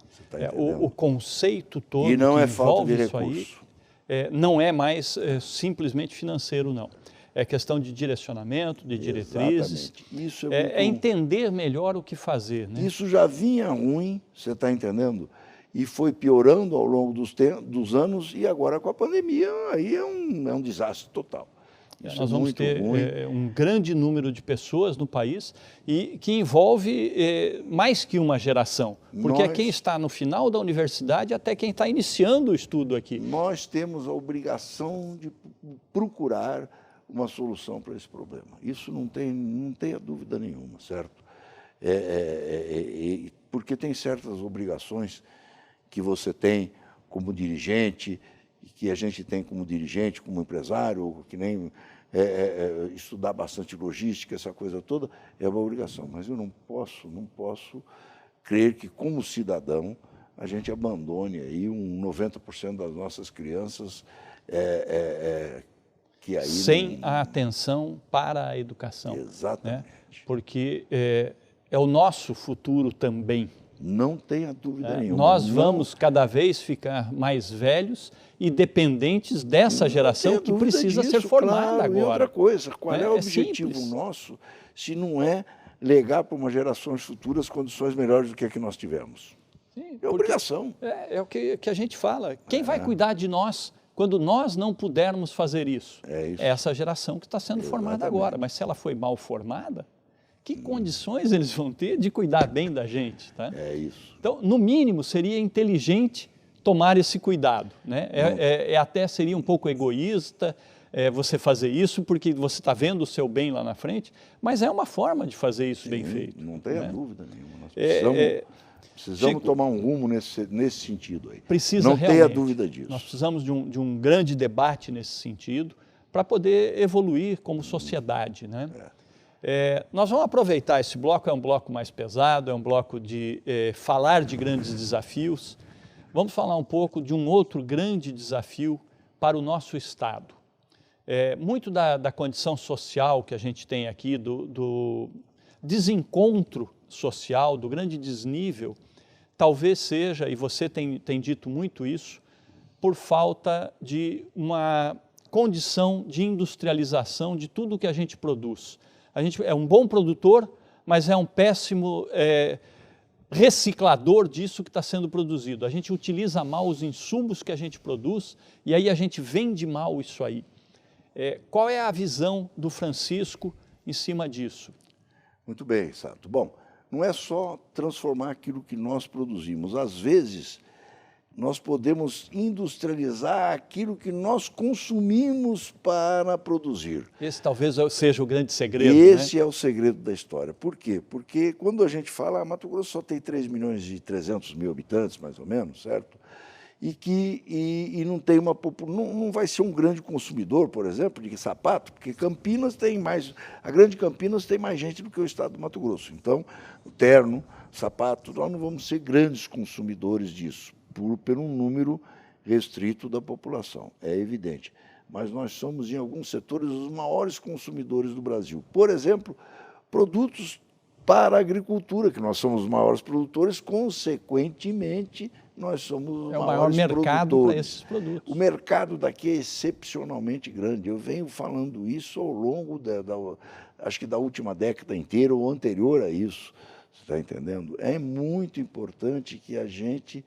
Você está entendendo? O conceito todo e não que é falta de isso recurso. Aí, não é mais simplesmente financeiro, não. É questão de direcionamento, de diretrizes. Exatamente. Isso É entender melhor o que fazer. Né? Isso já vinha ruim, você está entendendo? E foi piorando ao longo dos anos, e agora com a pandemia, aí é um desastre total. Isso nós vamos ter um grande número de pessoas no país e que envolve mais que uma geração, porque é quem está no final da universidade até quem está iniciando o estudo aqui. Nós temos a obrigação de procurar uma solução para esse problema. Isso não tenha dúvida nenhuma, certo? Porque tem certas obrigações que você tem como dirigente, que a gente tem como dirigente, como empresário, que nem estudar bastante logística, essa coisa toda, é uma obrigação. Mas eu não posso crer que, como cidadão, a gente abandone aí 90% das nossas crianças que aí sem a atenção para a educação. Exatamente. Né? Porque é o nosso futuro também. Não tenha dúvida nenhuma. Nós vamos cada vez ficar mais velhos e dependentes dessa geração que precisa ser formada agora. E outra coisa, qual é o objetivo nosso se não é legar para uma gerações futuras condições melhores do que a que nós tivemos? Sim, é obrigação. É o que a gente fala. Quem vai cuidar de nós quando nós não pudermos fazer isso? É essa geração que está sendo formada agora. Mas se ela foi mal formada, que condições eles vão ter de cuidar bem da gente? Tá? É isso. Então, no mínimo, seria inteligente tomar esse cuidado. Né? Até seria um pouco egoísta você fazer isso, porque você está vendo o seu bem lá na frente, mas é uma forma de fazer isso bem feito. Não tenha dúvida nenhuma. Nós precisamos tomar um rumo nesse sentido aí. Não tenha dúvida disso. Nós precisamos de um grande debate nesse sentido para poder evoluir como sociedade. Né? Nós vamos aproveitar esse bloco, é um bloco mais pesado, é um bloco de falar de grandes desafios. Vamos falar um pouco de um outro grande desafio para o nosso Estado. Muito da condição social que a gente tem aqui, do desencontro social, do grande desnível, talvez seja, e você tem dito muito isso, por falta de uma condição de industrialização de tudo que a gente produz. A gente é um bom produtor, mas é um péssimo reciclador disso que está sendo produzido. A gente utiliza mal os insumos que a gente produz e aí a gente vende mal isso aí. Qual é a visão do Francisco em cima disso? Muito bem, Sato. Bom, não é só transformar aquilo que nós produzimos. Às vezes, nós podemos industrializar aquilo que nós consumimos para produzir. Esse talvez seja o grande segredo, Esse né? é o segredo da história. Por quê? Porque quando a gente fala, Mato Grosso só tem 3.300.000 habitantes, mais ou menos, certo? E não tem não vai ser um grande consumidor, por exemplo, de sapato, porque Campinas tem mais, a grande Campinas tem mais gente do que o estado do Mato Grosso. Então, o terno, sapato, nós não vamos ser grandes consumidores disso, pelo número restrito da população, é evidente. Mas nós somos, em alguns setores, os maiores consumidores do Brasil. Por exemplo, produtos para a agricultura, que nós somos os maiores produtores, consequentemente, nós somos os É o maiores maior mercado produtores. para esses produtos. O mercado daqui é excepcionalmente grande. Eu venho falando isso ao longo acho que da última década inteira ou anterior a isso. Você está entendendo? É muito importante que a gente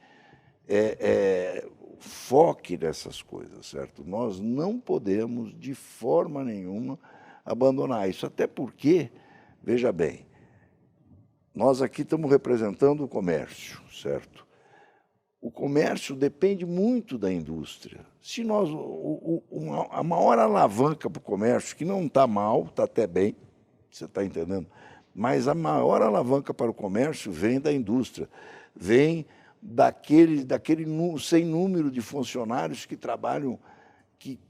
foque nessas coisas, certo? Nós não podemos, de forma nenhuma, abandonar isso. Até porque, veja bem, nós aqui estamos representando o comércio, certo? O comércio depende muito da indústria. Se nós, a maior alavanca para o comércio, que não está mal, está até bem, você está entendendo? Mas a maior alavanca para o comércio vem da indústria, vem daquele sem número de funcionários que trabalham, que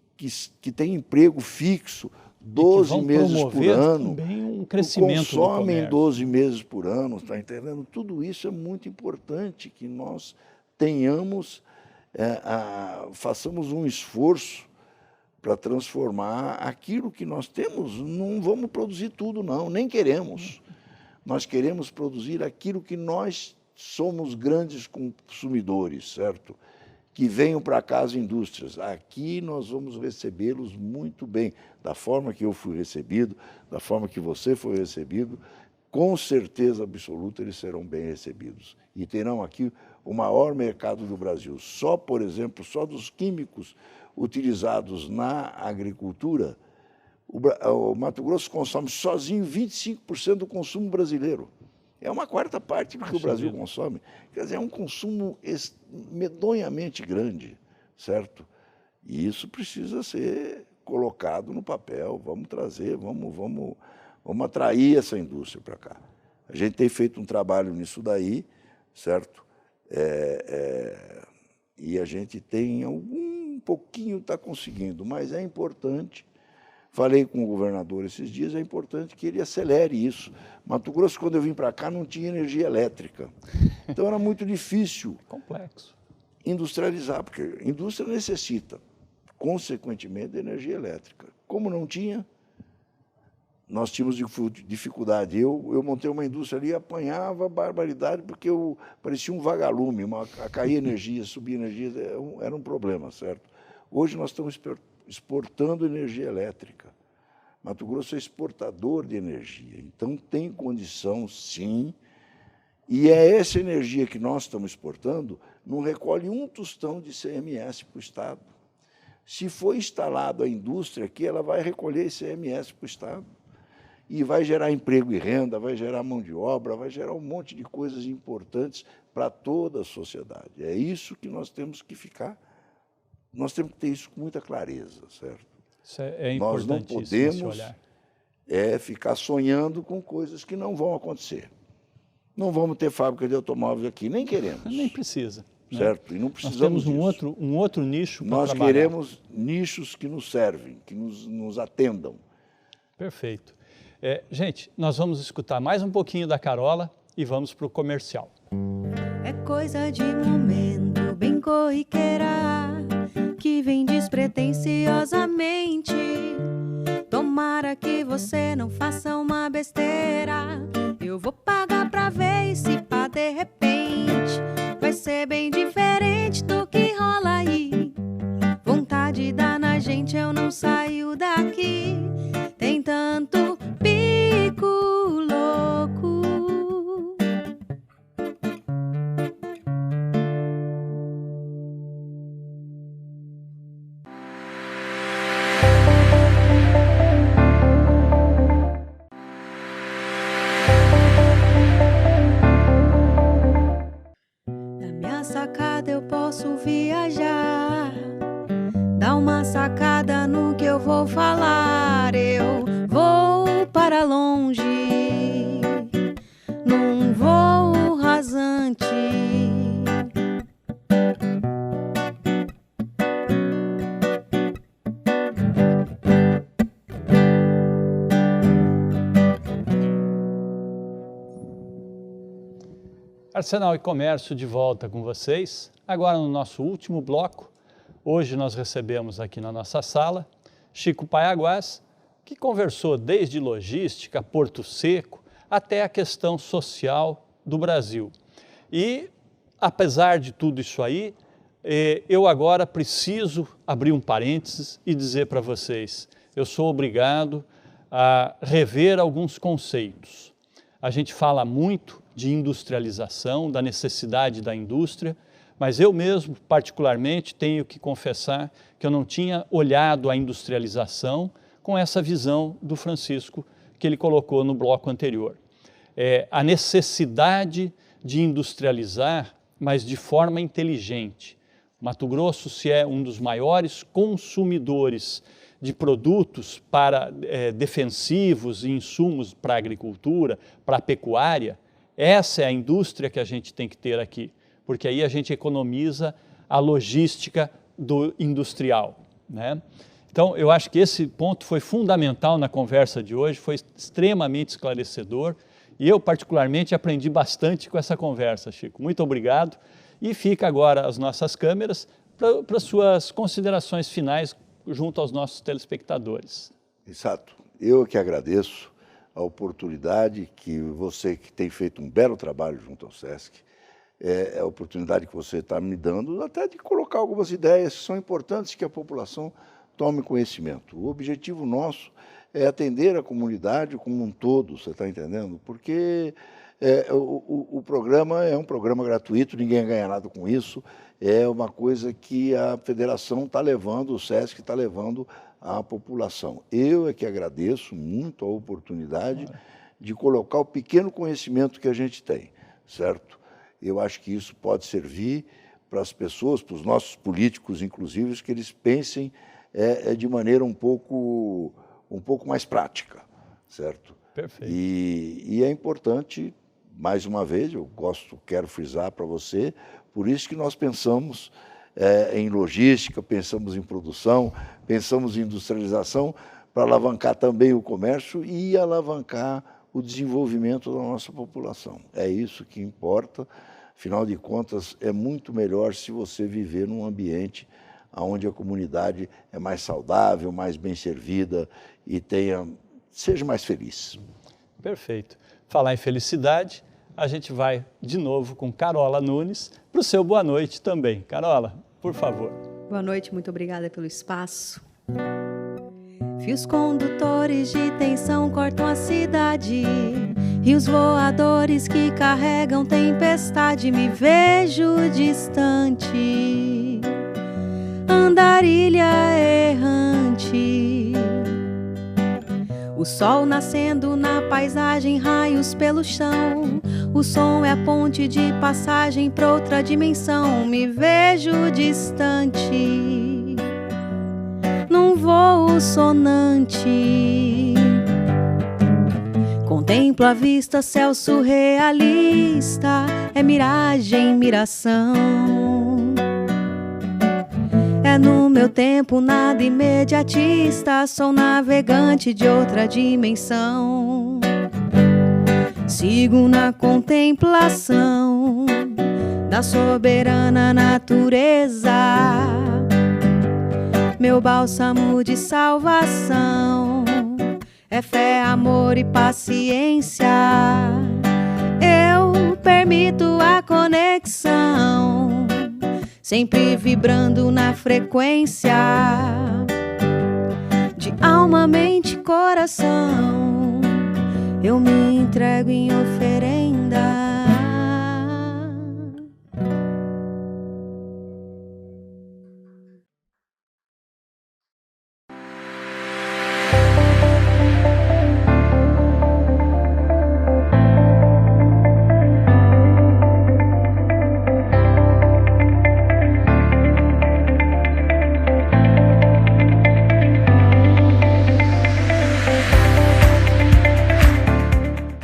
têm emprego fixo, 12 meses por ano, também um crescimento consomem 12 meses por ano, está entendendo? Tudo isso é muito importante que nós tenhamos, façamos um esforço para transformar aquilo que nós temos. Não vamos produzir tudo, não, nem queremos. Nós queremos produzir aquilo que nós somos grandes consumidores, certo? Que venham para cá as indústrias. Aqui nós vamos recebê-los muito bem, da forma que eu fui recebido, da forma que você foi recebido, com certeza absoluta eles serão bem recebidos. E terão aqui o maior mercado do Brasil. Só, por exemplo, só dos químicos utilizados na agricultura, o Mato Grosso consome sozinho 25% do consumo brasileiro. É uma quarta parte do que o Brasil consome. Quer dizer, é um consumo medonhamente grande, certo? E isso precisa ser colocado no papel. Vamos trazer, vamos atrair essa indústria para cá. A gente tem feito um trabalho nisso daí, certo? E a gente tem um pouquinho está conseguindo, mas é importante. Falei com o governador esses dias, é importante que ele acelere isso. Mato Grosso, quando eu vim para cá, não tinha energia elétrica. Então, era muito difícil industrializar, porque a indústria necessita, consequentemente, de energia elétrica. Como não tinha, nós tínhamos dificuldade. Eu montei uma indústria ali e apanhava barbaridade, porque eu parecia um vagalume, caía energia, subia energia, era um problema, certo? Hoje nós estamos exportando energia elétrica. Mato Grosso é exportador de energia, então tem condição, sim, e é essa energia que nós estamos exportando, não recolhe um tostão de ICMS para o Estado. Se for instalado a indústria aqui, ela vai recolher ICMS para o Estado e vai gerar emprego e renda, vai gerar mão de obra, vai gerar um monte de coisas importantes para toda a sociedade. É isso que nós temos que ficar. Nós temos que ter isso com muita clareza, certo? Isso é importante. Nós não podemos ficar sonhando com coisas que não vão acontecer. Não vamos ter fábrica de automóveis aqui, nem queremos. Nem precisa. Certo? Né? E não precisamos Nós temos um outro nicho para Nós trabalhar. queremos nichos que nos servem, que nos atendam. Perfeito. Gente, nós vamos escutar mais um pouquinho da Carola e vamos para o comercial. É coisa de momento bem corriqueira, que vem despretensiosamente. Tomara que você não faça uma besteira. Eu vou pagar pra ver, e se pá, de repente vai ser bem diferente do que rola aí. Vontade dá na gente, eu não saio daqui. Tem tanto pico louco. Dá uma sacada no que eu vou falar. Eu vou para longe, num voo rasante. Arsenal e Comércio de volta com vocês. Agora no nosso último bloco, hoje nós recebemos aqui na nossa sala Chico Paiaguás, que conversou desde logística, Porto Seco, até a questão social do Brasil. E, apesar de tudo isso aí, eu agora preciso abrir um parênteses e dizer para vocês, eu sou obrigado a rever alguns conceitos. A gente fala muito de industrialização, da necessidade da indústria, mas eu mesmo, particularmente, tenho que confessar que eu não tinha olhado a industrialização com essa visão do Francisco que ele colocou no bloco anterior. A necessidade de industrializar, mas de forma inteligente. Mato Grosso, se é um dos maiores consumidores de produtos para defensivos e insumos para a agricultura, para a pecuária, essa é a indústria que a gente tem que ter aqui, porque aí a gente economiza a logística do industrial, né? Então, eu acho que esse ponto foi fundamental na conversa de hoje, foi extremamente esclarecedor e eu, particularmente, aprendi bastante com essa conversa, Chico. Muito obrigado. E fica agora as nossas câmeras para suas considerações finais junto aos nossos telespectadores. Exato. Eu que agradeço a oportunidade que você, que tem feito um belo trabalho junto ao SESC, a oportunidade que você está me dando, até de colocar algumas ideias que são importantes que a população tome conhecimento. O objetivo nosso é atender a comunidade como um todo, você está entendendo? Porque o programa é um programa gratuito, ninguém ganha nada com isso, é uma coisa que a federação está levando, o SESC está levando à população. Eu é que agradeço muito a oportunidade de colocar o pequeno conhecimento que a gente tem, certo? Eu acho que isso pode servir para as pessoas, para os nossos políticos, inclusive, que eles pensem de maneira um pouco mais prática, certo? Perfeito. E é importante, mais uma vez, quero frisar para você, por isso que nós pensamos em logística, pensamos em produção, pensamos em industrialização, para alavancar também o comércio e alavancar o desenvolvimento da nossa população. É isso que importa. Afinal de contas, é muito melhor se você viver num ambiente onde a comunidade é mais saudável, mais bem servida e seja mais feliz. Perfeito. Falar em felicidade, a gente vai de novo com Carola Nunes para o seu boa noite também. Carola, por favor. Boa noite, muito obrigada pelo espaço. Fios condutores de tensão cortam a cidade, rios voadores que carregam tempestade. Me vejo distante, andarilha errante. O sol nascendo na paisagem, raios pelo chão. O som é a ponte de passagem para outra dimensão. Me vejo distante, num voo sonante. Contemplo a vista, céu surrealista. É miragem, miração. É no meu tempo nada imediatista. Sou navegante de outra dimensão. Sigo na contemplação da soberana natureza. Meu bálsamo de salvação é fé, amor e paciência. Eu permito a conexão, sempre vibrando na frequência de alma, mente, coração. Eu me entrego em oferenda